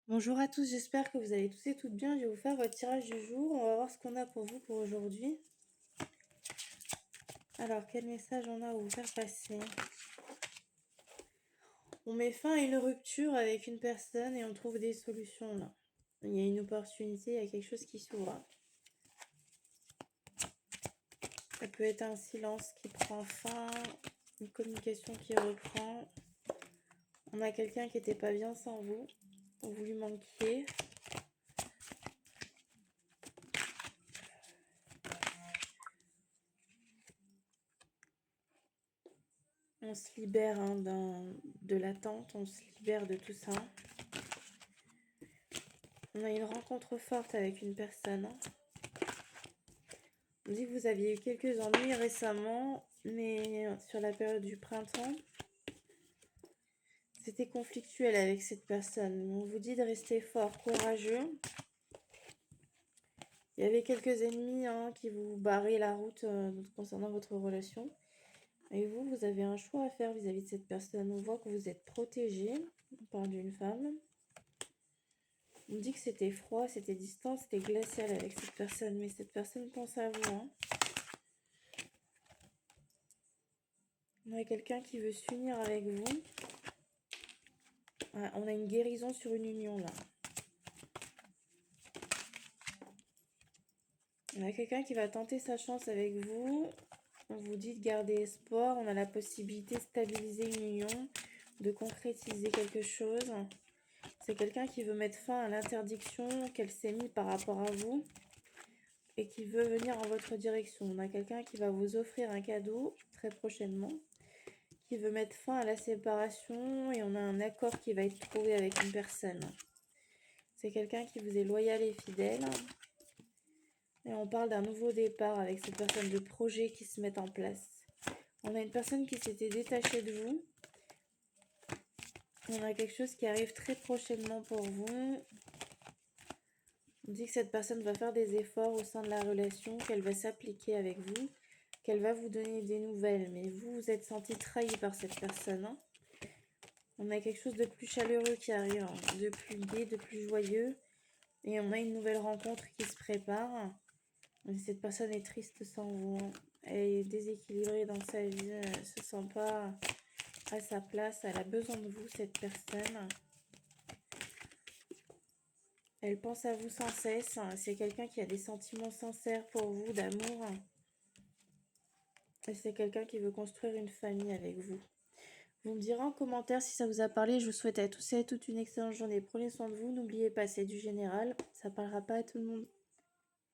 Bonjour à tous, j'espère que vous allez tous et toutes bien. Je vais vous faire votre tirage du jour. On va voir ce qu'on a pour vous pour aujourd'hui. Alors, quel message on a à vous faire passer? On met fin à une rupture avec une personne et on trouve des solutions là. Il y a une opportunité, il y a quelque chose qui s'ouvre. Ça peut être un silence qui prend fin, une communication qui reprend. On a quelqu'un qui n'était pas bien sans vous, vous lui manquiez. On se libère de l'attente, on se libère de tout ça. On a une rencontre forte avec une personne. On dit que vous aviez eu quelques ennuis récemment, mais sur la période du printemps, c'était conflictuel avec cette personne. On vous dit de rester fort, courageux. Il y avait quelques ennemis qui vous barraient la route concernant votre relation. Et vous avez un choix à faire vis-à-vis de cette personne. On voit que vous êtes protégé. On parle d'une femme. On dit que c'était froid, c'était distant, c'était glacial avec cette personne. Mais cette personne pense à vous. On a quelqu'un qui veut s'unir avec vous. On a une guérison sur une union là. On a quelqu'un qui va tenter sa chance avec vous. On vous dit de garder espoir. On a la possibilité de stabiliser une union, de concrétiser quelque chose. C'est quelqu'un qui veut mettre fin à l'interdiction qu'elle s'est mise par rapport à vous et qui veut venir en votre direction. On a quelqu'un qui va vous offrir un cadeau très prochainement, qui veut mettre fin à la séparation et on a un accord qui va être trouvé avec une personne. C'est quelqu'un qui vous est loyal et fidèle. Et on parle d'un nouveau départ avec cette personne, de projets qui se mettent en place. On a une personne qui s'était détachée de vous. On a quelque chose qui arrive très prochainement pour vous. On dit que cette personne va faire des efforts au sein de la relation, qu'elle va s'appliquer avec vous, qu'elle va vous donner des nouvelles. Mais vous, vous êtes senti trahi par cette personne. On a quelque chose de plus chaleureux qui arrive, de plus gai, de plus joyeux. Et on a une nouvelle rencontre qui se prépare. Cette personne est triste sans vous. Elle est déséquilibrée dans sa vie. Elle ne se sent pas à sa place. Elle a besoin de vous, cette personne. Elle pense à vous sans cesse. C'est quelqu'un qui a des sentiments sincères pour vous, d'amour. Et c'est quelqu'un qui veut construire une famille avec vous. Vous me direz en commentaire si ça vous a parlé. Je vous souhaite à tous et à toutes une excellente journée. Prenez soin de vous. N'oubliez pas, c'est du général. Ça ne parlera pas à tout le monde.